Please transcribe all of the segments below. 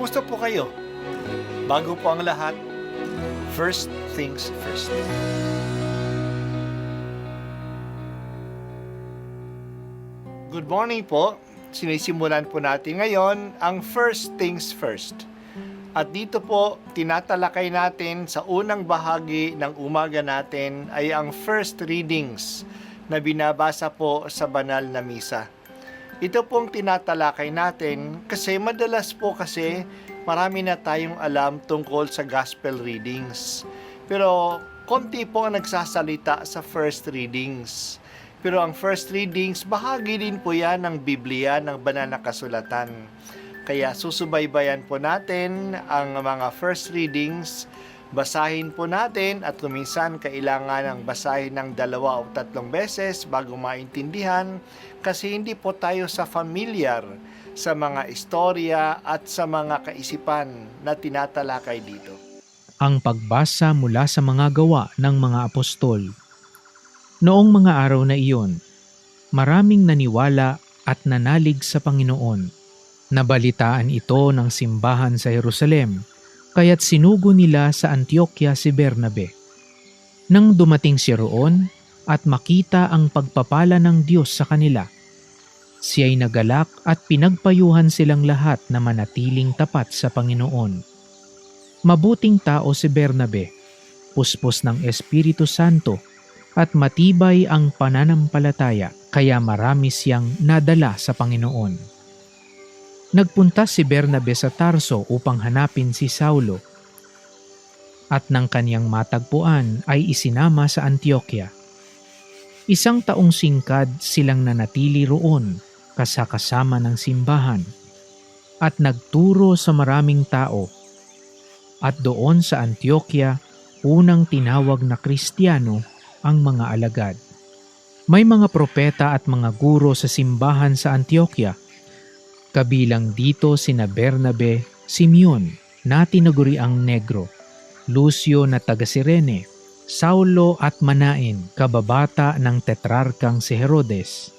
Kumusta po kayo? Bago po ang lahat, first things first. Good morning po. Sinisimulan po natin ngayon ang first things first. At dito po, tinatalakay natin sa unang bahagi ng umaga natin ay ang first readings na binabasa po sa banal na misa. Ito pong tinatalakay natin kasi madalas po kasi marami na tayong alam tungkol sa gospel readings. Pero konti po ang nagsasalita sa first readings. Pero ang first readings, bahagi din po yan ng Biblia, ng banal na kasulatan. Kaya susubaybayan po natin ang mga first readings, basahin po natin at kuminsan kailangan ng basahin ng 2 o 3 beses bago maintindihan kasi hindi po tayo familiar sa mga istorya at sa mga kaisipan na tinatalakay dito. Ang pagbasa mula sa mga gawa ng mga apostol. Noong mga araw na iyon, maraming naniwala at nanalig sa Panginoon. Nabalitaan ito ng simbahan sa Jerusalem, kaya't sinugo nila sa Antioquia si Bernabe. Nang dumating siya roon at makita ang pagpapala ng Diyos sa kanila, siya'y nagalak at pinagpayuhan silang lahat na manatiling tapat sa Panginoon. Mabuting tao si Bernabe, puspos ng Espiritu Santo at matibay ang pananampalataya, kaya marami siyang nadala sa Panginoon. Nagpunta si Bernabe sa Tarso upang hanapin si Saulo, at nang kaniyang matagpuan ay isinama sa Antioquia. 1 taong singkad silang nanatili roon kasama ng simbahan at nagturo sa maraming tao. At doon sa Antioquia, unang tinawag na Kristiyano ang mga alagad. May mga propeta at mga guro sa simbahan sa Antioquia. Kabilang dito sina Bernabe, Simeon na tinaguriang Negro, Lucio na taga Cirene, Saulo at Manaen, kababata ng tetrarkang si Herodes.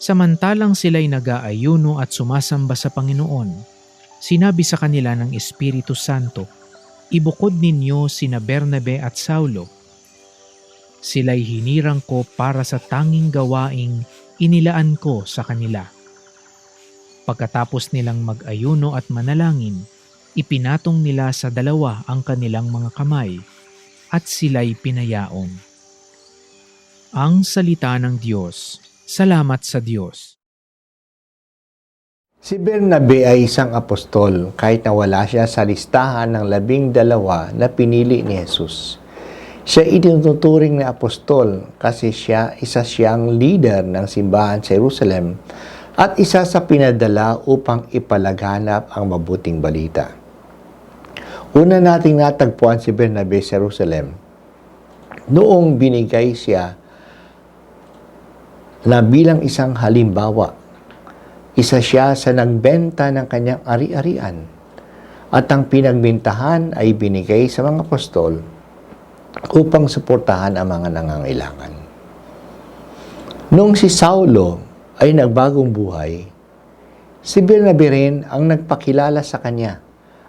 Samantalang sila'y nag-aayuno at sumasamba sa Panginoon, sinabi sa kanila ng Espiritu Santo, "Ibukod ninyo sina Bernabe at Saulo. Sila'y hinirang ko para sa tanging gawaing inilaan ko sa kanila." Pagkatapos nilang mag-ayuno at manalangin, ipinatong nila sa 2 ang kanilang mga kamay at sila'y pinayaon. Ang salita ng Diyos. Salamat sa Diyos. Si Bernabe ay isang apostol kahit na wala siya sa listahan ng 12 na pinili ni Jesus. Siya itinuturing na apostol kasi isa siyang leader ng simbahan sa Jerusalem at isa sa pinadala upang ipalaganap ang mabuting balita. Una nating natagpuan si Bernabe sa Jerusalem noong binigay siya na bilang isang halimbawa. Isa siya sa nagbenta ng kanyang ari-arian at ang pinagbentahan ay binigay sa mga apostol upang suportahan ang mga nangangailangan. Noong si Saulo ay nagbagong buhay, si Bernabe rin ang nagpakilala sa kanya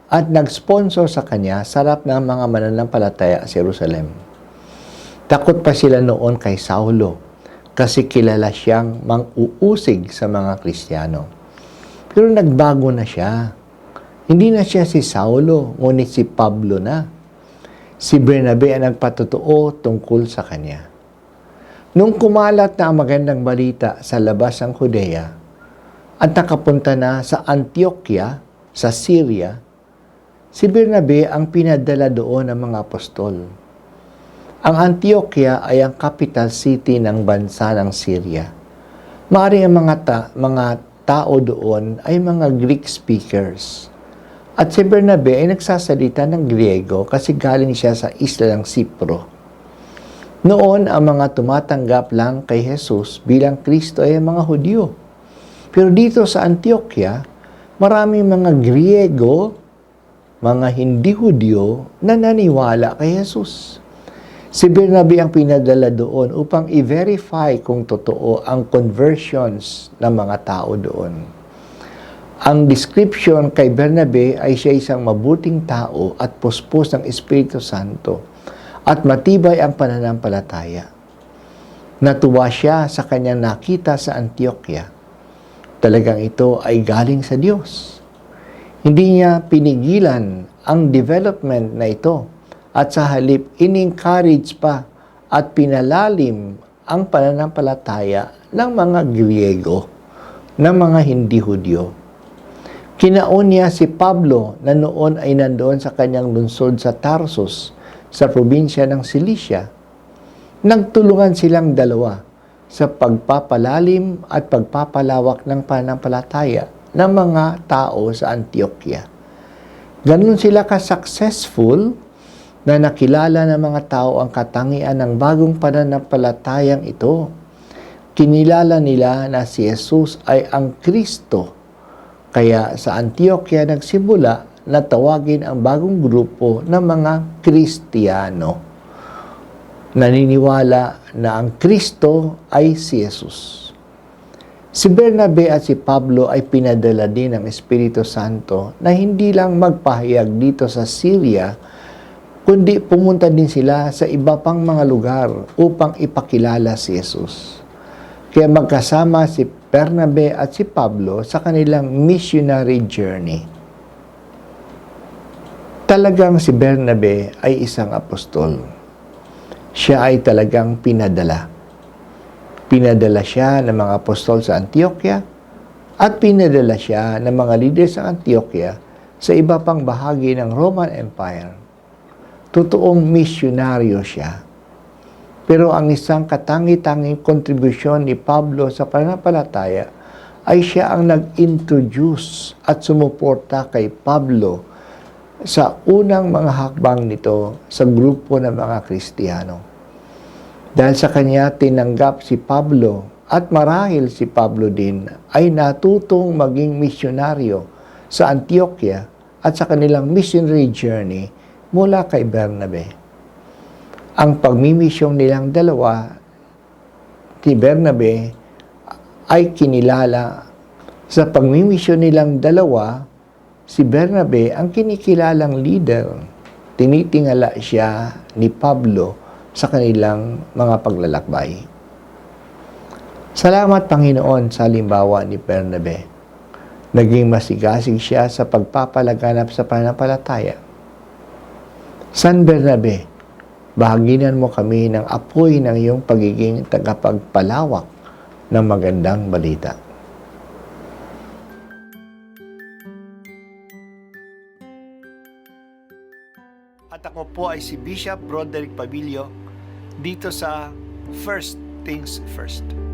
at nag-sponsor sa kanya sa harap ng mga mananampalataya sa Jerusalem. Takot pa sila noon kay Saulo kasi kilala siyang mang-uusig sa mga Kristiyano. Pero nagbago na siya. Hindi na siya si Saulo, ngunit si Pablo na. Si Bernabe ang nagpatotoo tungkol sa kanya. Nung kumalat na ang magandang balita sa labas ng Judea at nakapunta na sa Antioquia, sa Syria, si Bernabe ang pinadala doon ng mga apostol. Ang Antioquia ay ang capital city ng bansa ng Syria. Maaaring ang mga tao doon ay mga Greek speakers. At si Bernabe ay nagsasalita ng Griego kasi galing siya sa isla ng Cipro. Noon, ang mga tumatanggap lang kay Jesus bilang Kristo ay ang mga Hudyo. Pero dito sa Antioquia, maraming mga Griego, mga hindi Hudyo na naniwala kay Jesus. Si Bernabe ang pinadala doon upang i-verify kung totoo ang conversions ng mga tao doon. Ang description kay Bernabe ay siya isang mabuting tao at puspos ng Espiritu Santo at matibay ang pananampalataya. Natuwa siya sa kanyang nakita sa Antioquia. Talagang ito ay galing sa Diyos. Hindi niya pinigilan ang development na ito at sa halip in-encourage pa at pinalalim ang pananampalataya ng mga Griego, ng mga hindi Hudyo. Kinaon niya si Pablo na noon ay nandoon sa kanyang lungsod sa Tarsus sa probinsya ng Cilicia. Nagtulungan silang dalawa sa pagpapalalim at pagpapalawak ng pananampalataya ng mga tao sa Antioquia. Ganun sila ka-successful na nakilala ng mga tao ang katangian ng bagong pananampalatayang ito. Kinilala nila na si Jesus ay ang Kristo. Kaya sa Antioquia nagsimula na tawagin ang bagong grupo ng mga Kristiyano. Naniniwala na ang Kristo ay si Jesus. Si Bernabe at si Pablo ay pinadala din ng Espiritu Santo na hindi lang magpahayag dito sa Syria, kundi pumunta din sila sa iba pang mga lugar upang ipakilala si Jesus. Kaya magkasama si Bernabe at si Pablo sa kanilang missionary journey. Talagang si Bernabe ay isang apostol. Siya ay talagang pinadala. Pinadala siya ng mga apostol sa Antioquia at pinadala siya ng mga leader sa Antioquia sa iba pang bahagi ng Roman Empire. Totoong misyonaryo siya. Pero ang isang katangi-tanging kontribusyon ni Pablo sa pananampalataya ay siya ang nag-introduce at sumuporta kay Pablo sa unang mga hakbang nito sa grupo ng mga Kristiyano. Dahil sa kanya tinanggap si Pablo at marahil si Pablo din ay natutong maging misyonaryo sa Antioquia at sa kanilang missionary journey mula kay Bernabe. Ang pagmimisyong nilang dalawa, si Bernabe ay kinilala. Sa pagmimisyon nilang dalawa, si Bernabe ang kinikilalang leader. Tinitingala siya ni Pablo sa kanilang mga paglalakbay. Salamat Panginoon sa halimbawa ni Bernabe. Naging masigasig siya sa pagpapalaganap sa pananampalataya. San Bernabe, bahaginan mo kami ng apoy ng iyong pagiging tagapagpalawak ng magandang balita. At ako po ay si Bishop Broderick Pabilio dito sa First Things First.